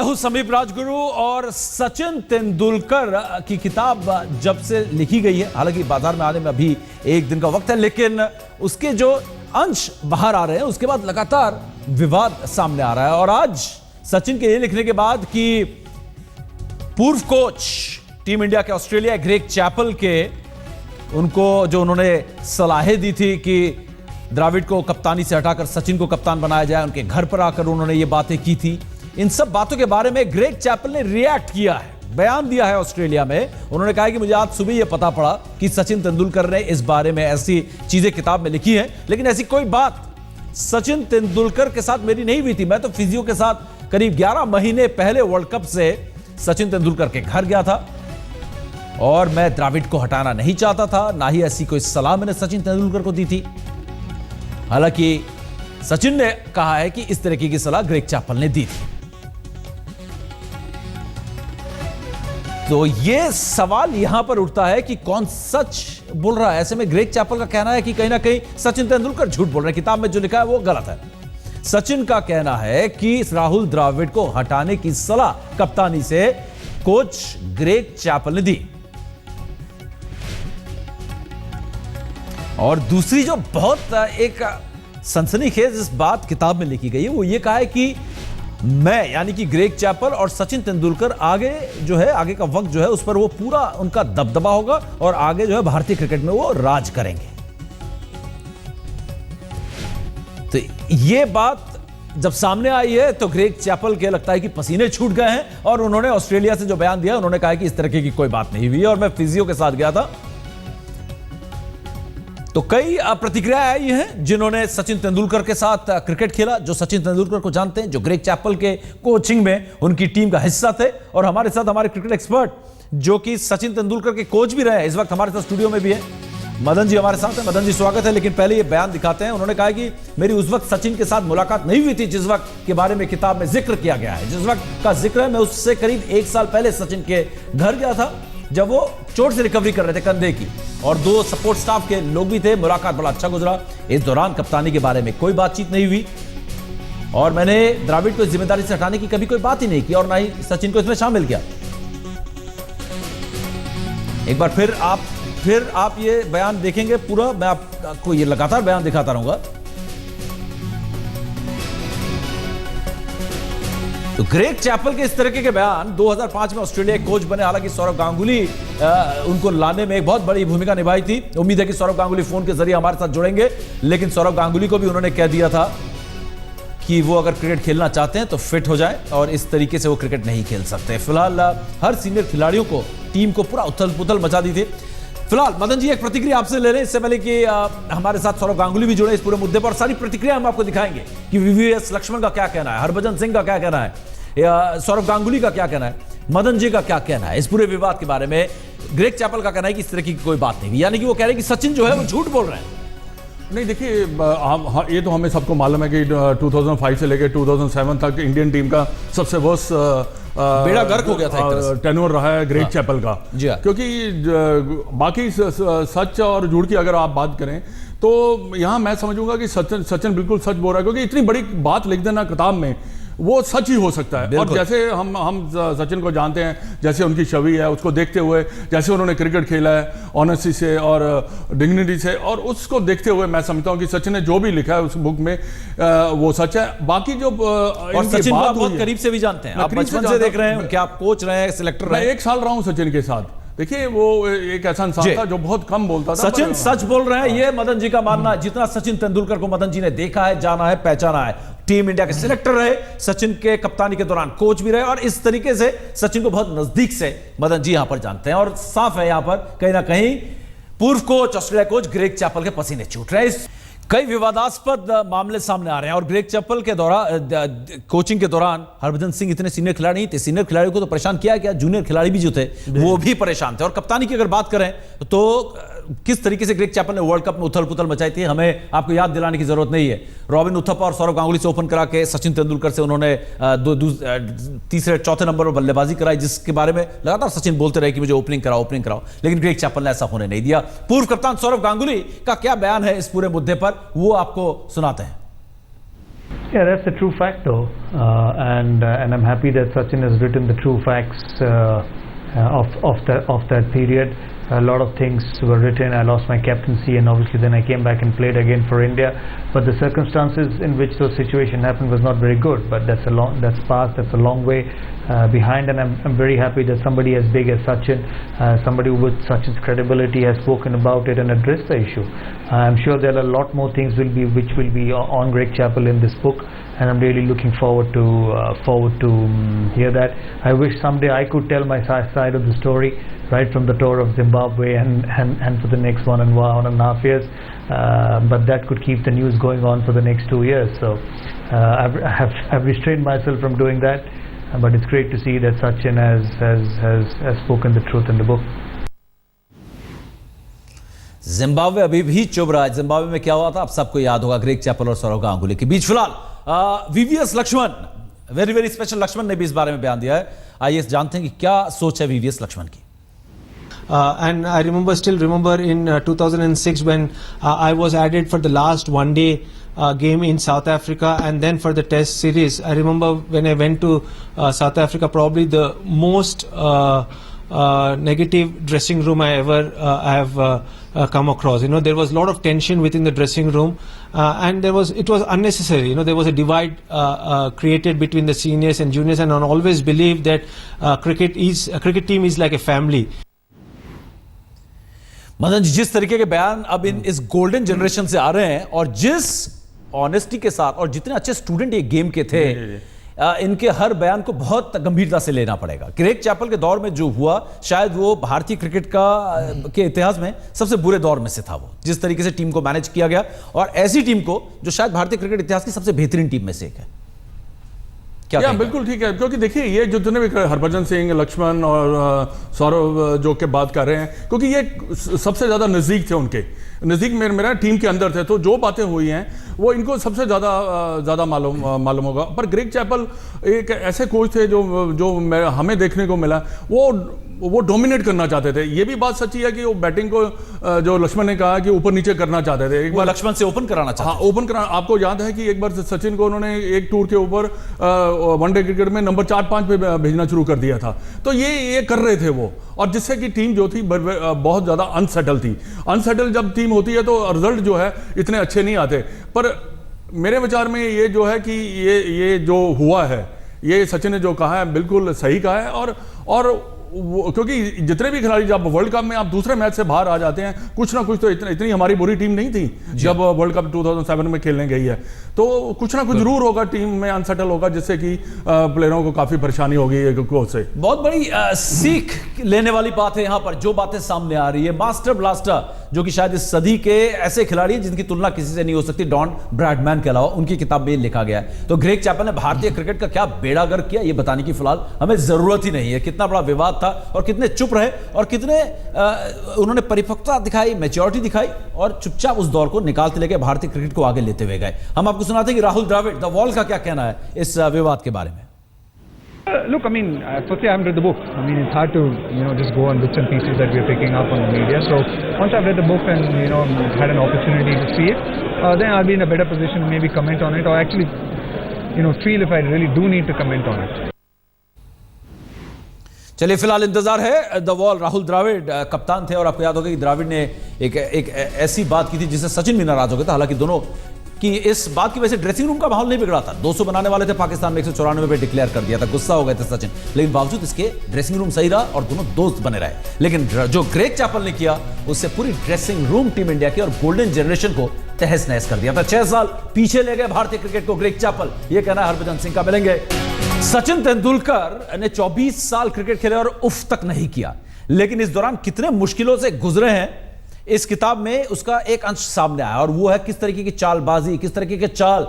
राहुल समीप राजगुरु और सचिन तेंदुलकर की किताब जब से लिखी गई है, हालांकि बाजार में आने में अभी एक दिन का वक्त है, लेकिन उसके जो अंश बाहर आ रहे हैं उसके बाद लगातार विवाद सामने आ रहा है। और आज सचिन के ये लिखने के बाद कि पूर्व कोच टीम इंडिया के ऑस्ट्रेलिया ग्रेग चैपल के उनको जो उन्होंने सलाहें दी थी कि द्रविड़ को कप्तानी से हटाकर सचिन को कप्तान बनाया जाए, उनके घर पर आकर उन्होंने ये बातें की थी। इन सब बातों के बारे में ग्रेग चैपल ने रिएक्ट किया है, बयान दिया है ऑस्ट्रेलिया में। उन्होंने कहा कि मुझे आज सुबह यह पता पड़ा कि सचिन तेंदुलकर ने इस बारे में ऐसी चीजें किताब में लिखी हैं, लेकिन ऐसी कोई बात सचिन तेंदुलकर के साथ मेरी नहीं हुई थी। मैं तो फिजियो के साथ करीब 11 महीने पहले वर्ल्ड कप से सचिन तेंदुलकर के घर गया था और मैं द्रविड़ को हटाना नहीं चाहता था, ना ही ऐसी कोई सलाह मैंने सचिन तेंदुलकर को दी थी। हालांकि सचिन ने कहा है कि इस तरीके की सलाह ग्रेग चैपल ने दी थी। तो यह सवाल यहां पर उठता है कि कौन सच बोल रहा है। ऐसे में ग्रेग चैपल का कहना है कि कहीं ना कहीं सचिन तेंदुलकर झूठ बोल रहे हैं, किताब में जो लिखा है वो गलत है। सचिन का कहना है कि राहुल द्रविड़ को हटाने की सलाह कप्तानी से कोच ग्रेग चैपल ने दी। और दूसरी जो बहुत एक सनसनीखेज इस बात किताब में लिखी गई है वो ये कहा है कि मैं यानी कि ग्रेग चैपल और सचिन तेंदुलकर आगे जो है, आगे का वक्त जो है उस पर वो पूरा उनका दबदबा होगा और आगे जो है भारतीय क्रिकेट में वो राज करेंगे। तो ये बात जब सामने आई है तो ग्रेग चैपल के लगता है कि पसीने छूट गए हैं और उन्होंने ऑस्ट्रेलिया से जो बयान दिया उन्होंने कहा कि इस तरह की कोई बात नहीं हुई और मैं फिजियो के साथ गया था। तो कई प्रतिक्रियाएं आई हैं जिन्होंने सचिन तेंदुलकर के साथ क्रिकेट खेला, जो सचिन तेंदुलकर को जानते हैं, जो ग्रेग चैपल के कोचिंग में उनकी टीम का हिस्सा थे, और हमारे साथ हमारे क्रिकेट एक्सपर्ट जो कि सचिन तेंदुलकर के कोच भी रहे हैं, इस वक्त हमारे साथ स्टूडियो में भी है मदन जी हमारे साथ है। मदन जी स्वागत है। लेकिन पहले ये बयान दिखाते हैं। उन्होंने कहा कि मेरी उस वक्त सचिन के साथ मुलाकात नहीं हुई थी जिस वक्त के बारे में किताब में जिक्र किया गया है। जिस वक्त का जिक्र है मैं उससे करीब 1 साल पहले सचिन के घर गया था जब वो चोट से रिकवरी कर रहे थे कंधे की, और 2 सपोर्ट स्टाफ के लोग भी थे। मुलाकात बड़ा अच्छा गुजरा। इस दौरान कप्तानी के बारे में कोई बातचीत नहीं हुई और मैंने द्रविड़ को जिम्मेदारी से हटाने की कभी कोई बात ही नहीं की और ना ही सचिन को इसमें शामिल किया। एक बार फिर आप ये बयान देखेंगे पूरा, मैं आपको ये लगातार बयान दिखाता रहूंगा। तो ग्रेग चैपल के इस तरीके के बयान 2005 में ऑस्ट्रेलिया के कोच बने। हालांकि सौरव गांगुली उनको लाने में एक बहुत बड़ी भूमिका निभाई थी। उम्मीद है कि सौरव गांगुली फोन के जरिए हमारे साथ जुड़ेंगे, लेकिन सौरव गांगुली को भी उन्होंने कह दिया था कि वो अगर क्रिकेट खेलना चाहते हैं तो फिट हो जाए और इस तरीके से वो क्रिकेट नहीं खेल सकते। फिलहाल हर सीनियर खिलाड़ियों को, टीम को पूरा उथल पुथल मचा दी थी। फिलहाल मदन जी एक प्रतिक्रिया आपसे ले लें इससे पहले कि हमारे साथ सौरव गांगुली भी जुड़े इस पूरे मुद्दे पर। सारी प्रतिक्रिया हम आपको दिखाएंगे कि वीवीएस लक्ष्मण का क्या कहना है, हरभजन सिंह का क्या कहना है, या सौरव गांगुली का क्या कहना है, मदन जी का क्या कहना है इस पूरे विवाद के बारे में। ग्रेग चैपल का कहना है कि इस तरह की कोई बात नहीं, यानी कि वो कह रहे हैं कि सचिन जो है वो झूठ बोल रहे हैं। नहीं देखिए, ये तो हमें सबको मालूम है कि 2005 से लेकर 2007 तक इंडियन टीम का सबसे वर्स्ट बेड़ा गर्क हो गया था टेन्योर रहा है ग्रेग चैपल का। क्योंकि बाकी सच और झूठ की अगर आप बात करें तो यहाँ मैं समझूंगा कि सचिन बिल्कुल सच बोल रहा है, क्योंकि इतनी बड़ी बात लिख देना किताब में वो सच ही हो सकता है। और जैसे हम सचिन को जानते हैं, जैसे उनकी छवि है, उसको देखते हुए जैसे उन्होंने क्रिकेट खेला है ऑनेस्टी से और डिग्निटी से, और उसको देखते हुए मैं समझता हूँ कि सचिन ने जो भी लिखा है उस बुक में वो सच है। बाकी जो और सचिन को आप बहुत करीब से भी जानते हैं, आप बचपन से देख रहे हैं, क्या आप कोच रहे हैं, सिलेक्टर रहे हैं। 1 साल रहा हूँ सचिन के साथ। देखिए वो एक ऐसा इंसान था जो बहुत कम बोलता था। सचिन सच बोल रहे हैं, ये मदन जी का मानना है। जितना सचिन तेंदुलकर को मदन जी ने देखा है, जाना है, पहचाना है, टीम इंडिया के सिलेक्टर रहे, सचिन के कप्तानी के दौरान कोच भी रहे, और इस तरीके से सचिन को बहुत नजदीक से मदन जी यहां पर जानते हैं। और साफ है यहां पर कहीं ना कहीं पूर्व coach, Australia coach Greg Chappell के पसीने छूट रहे हैं। कई विवादास्पद मामले सामने आ रहे हैं और ग्रेग चैपल के दौरान, कोचिंग के दौरान हरभजन सिंह इतने सीनियर खिलाड़ी नहीं थे। सीनियर खिलाड़ियों को तो परेशान किया क्या, जूनियर खिलाड़ी भी जो थे वो भी परेशान थे। और कप्तानी की अगर बात करें तो किस तरीके से ग्रेग चैपल ने वर्ल्ड कप में उथल पुथल मचाई थी, हमें आपको याद दिलाने की जरूरत नहीं है। रॉबिन उथप्पा और सौरव गांगुली से ओपन करा के सचिन तेंदुलकर से उन्होंने तीसरे चौथे नंबर पर बल्लेबाजी कराई, जिसके बारे में लगातार सचिन बोलते रहे कि मुझे ओपनिंग कराओ, लेकिन ग्रेग चैपल ने ऐसा होने नहीं दिया। पूर्व कप्तान सौरव गांगुली का क्या बयान है इस पूरे मुद्दे पर, वो आपको सुनाते हैं। Yeah, that's a true fact, though, and I'm happy that Sachin has written the true facts of that period. A lot of things were written. I lost my captaincy, and obviously then I came back and played again for India. But the circumstances in which those situation happened was not very good. But that's past. That's a long way behind, and I'm very happy that somebody as big as Sachin, somebody with Sachin's credibility, has spoken about it and addressed the issue. I'm sure there are a lot more things which will be on Greg Chappell in this book, and I'm really looking forward to hear that. I wish someday I could tell my side of the story, right from the tour of Zimbabwe and for the next 1.5 years, but that could keep the news going on for the next 2 years. So I've restrained myself from doing that, but it's great to see that Sachin has spoken the truth in the book. Zimbabwe अभी भी चुभ रहा है। Zimbabwe में क्या हुआ था आप सबको याद होगा, ग्रेग चैपल और सौरव गांगुली के बीच। फिलहाल VVS Laxman, very very special Laxman ने भी इस बारे में बयान दिया है। आइए जानते हैं कि क्या सोच है वीवीएस लक्ष्मण की। And I still remember in 2006 when I was added for the last one-day game in South Africa and then for the Test series. I remember when I went to South Africa, probably the most negative dressing room I ever have come across. You know, there was a lot of tension within the dressing room, and it was unnecessary. You know, there was a divide created between the seniors and juniors, and I always believed that cricket team is like a family. Madan ji, जिस तरीके के बयान अब इस golden generation से आ रहे हैं और जिस ऑनेस्टी के साथ और जितने अच्छे स्टूडेंट ये गेम के थे, इनके हर बयान को बहुत गंभीरता से लेना पड़ेगा। ग्रेग चैपल के दौर में जो हुआ, शायद वो भारतीय क्रिकेट के इतिहास में सबसे बुरे दौर में से था। वो जिस तरीके से टीम को मैनेज किया गया, और ऐसी टीम को जो शायद भारतीय क्रिकेट इतिहास की सबसे बेहतरीन टीम में से एक है। क्या बिल्कुल ठीक है, क्योंकि देखिए ये जो जितने भी हरभजन सिंह, लक्ष्मण और सौरव जो के बात कर रहे हैं, क्योंकि ये सबसे ज्यादा नजदीक थे, उनके नजदीक मेरा टीम के अंदर थे, तो जो बातें हुई हैं वो इनको सबसे ज्यादा मालूम होगा। पर ग्रेग चैपल एक ऐसे कोच थे जो हमें देखने को मिला, वो डोमिनेट करना चाहते थे। ये भी बात सच्ची है कि वो बैटिंग को, जो लक्ष्मण ने कहा कि ऊपर नीचे करना चाहते थे। एक बार लक्ष्मण से ओपन कराना चाहते थे। हाँ, ओपन कराना। आपको याद है कि एक बार सचिन को उन्होंने एक टूर के ऊपर वनडे क्रिकेट में नंबर 4-5 पे भेजना शुरू कर दिया था। तो ये कर रहे थे वो, और जिससे कि टीम जो थी बहुत ज्यादा अनसेटल थी। अनसेटल जब टीम होती है तो रिजल्ट जो है इतने अच्छे नहीं आते। पर मेरे विचार में ये जो है कि ये जो हुआ है, ये सचिन ने जो कहा है बिल्कुल सही कहा है। और क्योंकि जितने भी खिलाड़ी जब वर्ल्ड कप में आप दूसरे मैच से बाहर आ जाते हैं, कुछ ना कुछ तो इतनी हमारी बुरी टीम नहीं थी जब वर्ल्ड कप 2007 में खेलने गई है, तो कुछ ना कुछ जरूर होगा, टीम में अनसेटल होगा, जिससे कि प्लेयरों को काफी परेशानी होगी कोच से। बहुत बड़ी सीख लेने वाली बात है यहाँ पर जो बातें सामने आ रही है। मास्टर ब्लास्टर जो कि शायद इस सदी के ऐसे खिलाड़ी हैं जिनकी तुलना किसी से नहीं हो सकती, डॉन ब्रैडमैन के अलावा, उनकी किताब में लिखा गया है। तो ग्रेग चैपल ने भारतीय क्रिकेट का क्या बेड़ागर किया, ये बताने की फिलहाल हमें जरूरत ही नहीं है। कितना बड़ा विवाद था और कितने चुप रहे और कितने उन्होंने परिपक्वता दिखाई, मैच्योरिटी दिखाई और चुपचाप उस दौर को निकालते लेके भारतीय क्रिकेट को आगे लेते हुए गए। हम आपको सुनाते हैं कि राहुल द्रविड़ द वॉल का क्या कहना है इस विवाद के बारे में। Look, I mean, firstly, I haven't read the book. I mean, it's hard to, just go on bits and pieces that we're picking up on the media. So once I've read the book and, had an opportunity to see it, then I'll be in a better position to maybe comment on it, or actually, feel if I really do need to comment on it. चलिए फिलहाल इंतजार है। The wall Rahul Dravid कप्तान थे, और आपको याद होगा कि द्रविड़ ने एक ऐसी बात की थी जिससे सचिन भी नाराज हो गया था। हालांकि दोनों की इस बात की वजह से ड्रेसिंग रूम का माहौल नहीं बिगड़ा था। 200 बनाने वाले थे पाकिस्तान में, 194 पे डिक्लेयर कर दिया था, गुस्सा हो गए थे सचिन, लेकिन बावजूद इसके ड्रेसिंग रूम सही रहा और दोनों दोस्त बने रहे। लेकिन जो ग्रेग चैपल ने किया उससे पूरी ड्रेसिंग रूम टीम इंडिया की और गोल्डन जनरेशन को तहस नहस कर दिया था। 6 साल पीछे ले गए भारतीय क्रिकेट को ग्रेग चैपल, यह कहना है हरभजन सिंह का। मिलेंगे सचिन तेंदुलकर ने 24 साल क्रिकेट खेले और उफ तक नहीं किया, लेकिन इस दौरान कितने मुश्किलों से गुजरे हैं इस किताब में उसका एक अंश सामने आया, और वो है किस तरीके की चालबाजी, किस तरीके के चाल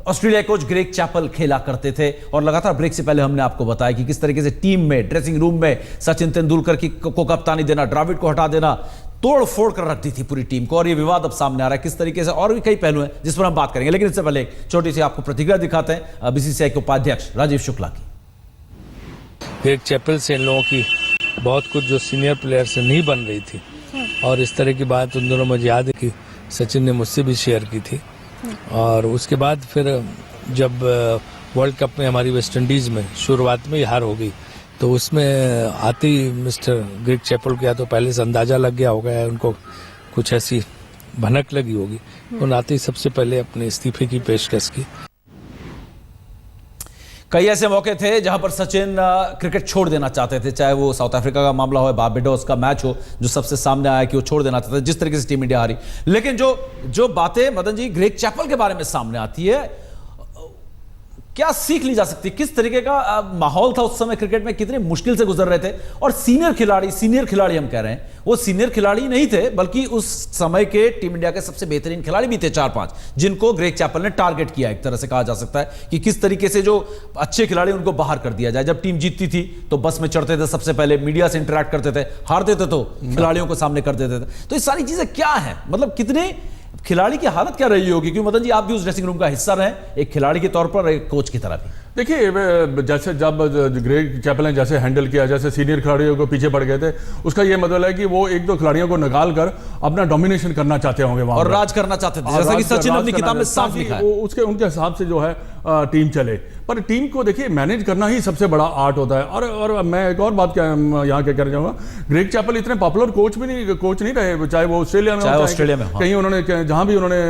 ऑस्ट्रेलिया कोच ग्रेग चैपल खेला करते थे। और लगातार ब्रेक से पहले हमने आपको बताया कि किस तरीके से टीम में, ड्रेसिंग रूम में सचिन तेंदुलकर को कप्तानी देना, द्रविड़ को हटा देना, तोड़ फोड़ कर रखती थी पूरी टीम को। और ये विवाद अब सामने आ रहा है किस तरीके से, और भी कई पहलू हैं जिस पर हम बात करेंगे। लेकिन इससे पहले एक छोटी सी आपको प्रतिक्रिया दिखाते हैं बीसीसीआई के उपाध्यक्ष राजीव शुक्ला की। ग्रेग चैपल से इन लोगों की बहुत कुछ जो सीनियर प्लेयर से नहीं बन रही थी, और इस तरह की बात उन दोनों मुझे याद है कि सचिन ने मुझसे भी शेयर की थी। और उसके बाद फिर जब वर्ल्ड कप में हमारी वेस्ट इंडीज में शुरुआत में ही हार हो गई, तो उसमें आते ही मिस्टर ग्रेग चैपल को या तो पहले से अंदाजा लग गया होगा या उनको कुछ ऐसी भनक लगी होगी, उन आते ही सबसे पहले अपने इस्तीफे की पेशकश की। कई ऐसे मौके थे जहां पर सचिन क्रिकेट छोड़ देना चाहते थे, चाहे वो साउथ अफ्रीका का मामला हो, बारबेडोस का मैच हो जो सबसे सामने आया कि वो छोड़ देना चाहते थे, जिस तरीके से टीम इंडिया हारी। लेकिन जो बातें मदन जी ग्रेग चैपल के बारे में सामने आती है, क्या सीख ली जा सकती है? किस तरीके का माहौल था उस समय क्रिकेट में, कितनी मुश्किल से गुजर रहे थे? और सीनियर खिलाड़ी हम कह रहे हैं, वो सीनियर खिलाड़ी नहीं थे बल्कि उस समय के टीम इंडिया के सबसे बेहतरीन खिलाड़ी भी थे 4-5, जिनको ग्रेग चैपल ने टारगेट किया। एक तरह से कहा जा सकता है कि किस तरीके से जो अच्छे खिलाड़ी उनको बाहर कर दिया जाए। जब टीम जीतती थी तो बस में चढ़ते थे, सबसे पहले मीडिया से इंटरेक्ट करते थे, हारते थे तो खिलाड़ियों को सामने कर देते थे। तो ये सारी चीजें क्या है, मतलब कितने खिलाड़ी की हालत क्या रही होगी? क्योंकि मदन जी आप भी उस ड्रेसिंग रूम का हिस्सा रहे, एक खिलाड़ी के तौर पर, एक कोच की तरह भी। देखिए, जैसे जब ग्रेग चैपल ने जैसे हैंडल किया, जैसे सीनियर खिलाड़ियों को पीछे पड़ गए थे, उसका ये मतलब है कि वो एक दो खिलाड़ियों को निकाल कर अपना डोमिनेशन करना चाहते होंगे वहां और राज करना चाहते थे, जैसा कि सचिन अपनी किताब में साफ लिखा है। उसके उनके हिसाब से जो है टीम चले। पर टीम को देखिए मैनेज करना ही सबसे बड़ा आर्ट होता है। और मैं एक और बात यहाँ क्या कहना चाहूँगा, ग्रेग चैपल इतने पॉपुलर कोच नहीं रहे, चाहे वो ऑस्ट्रेलिया में कहीं उन्होंने जहाँ भी उन्होंने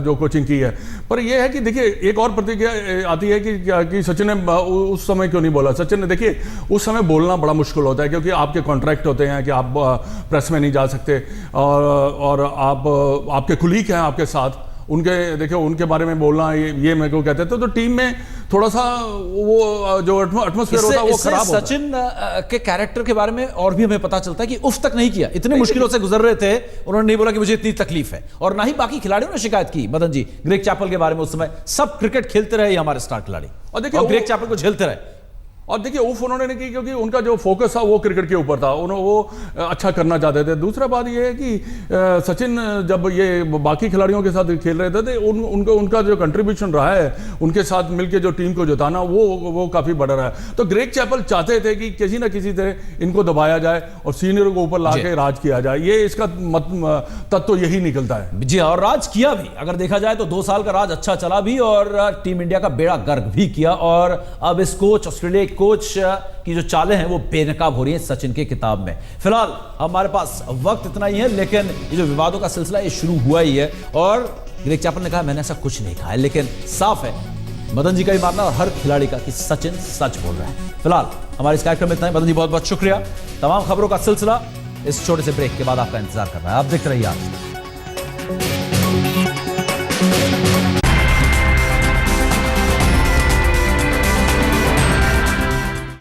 जो कोचिंग की है। पर यह है कि देखिए एक और प्रतिक्रिया आती है कि सचिन ने उस समय क्यों नहीं बोला। सचिन ने देखिए उस समय बोलना बड़ा मुश्किल होता है, क्योंकि आपके कॉन्ट्रैक्ट होते हैं कि आप प्रेस में नहीं जा सकते, और आपके कुलीग हैं आपके साथ, उनके देखिए उनके बारे में बोलना ये मेरे को कहते थे। तो टीम में थोड़ा सा वो जो एटमॉस्फेयर होता है वो खराब होता है। सचिन के कैरेक्टर के बारे में और भी हमें पता चलता है कि उफ तक नहीं किया, इतने मुश्किलों से गुजर रहे थे, उन्होंने नहीं बोला कि मुझे इतनी तकलीफ है। और ना ही बाकी खिलाड़ियों ने शिकायत की मदन जी ग्रेग चैपल के बारे में। उस समय सब क्रिकेट खेलते रहे हमारे स्टार खिलाड़ी, और देखिए ग्रेग चैपल को झेलते रहे। और देखिए उफ उन्होंने नहीं की, क्योंकि उनका जो फोकस था वो क्रिकेट के ऊपर था, वो अच्छा करना चाहते थे। दूसरा बात ये है कि सचिन जब ये बाकी खिलाड़ियों के साथ खेल रहे थे, उनका जो कंट्रीब्यूशन रहा है उनके साथ मिलकर जो टीम को जिताना, वो काफी बड़ा रहा है। तो ग्रेग चैपल चाहते थे कि किसी ना किसी तरह इनको दबाया जाए और सीनियरों को ऊपर ला के राज किया जाए। ये इसका तत्व यही निकलता है। जी, और राज किया भी। अगर देखा जाए तो 2 साल का राज अच्छा चला भी, और टीम इंडिया का बेड़ा गर्क भी किया। और अब इस कोच, ऑस्ट्रेलिया कोच की जो चालें हैं वो बेनकाब हो रही हैं सचिन के किताब में। फिलहाल हमारे पास वक्त इतना ही है, लेकिन ये जो विवादों का सिलसिला ये शुरू हुआ ही है। और ग्रेग चैपल ने कहा मैंने ऐसा कुछ नहीं कहा है, लेकिन साफ है मदन जी का भी मानना और हर खिलाड़ी का कि सचिन सच बोल रहा है। फिलहाल हमारे इस कार्यक्रम में इतना ही। मदन जी बहुत बहुत शुक्रिया। तमाम खबरों का सिलसिला इस छोटे से ब्रेक के बाद आपका इंतजार कर रहा है। आप देखते रहिए।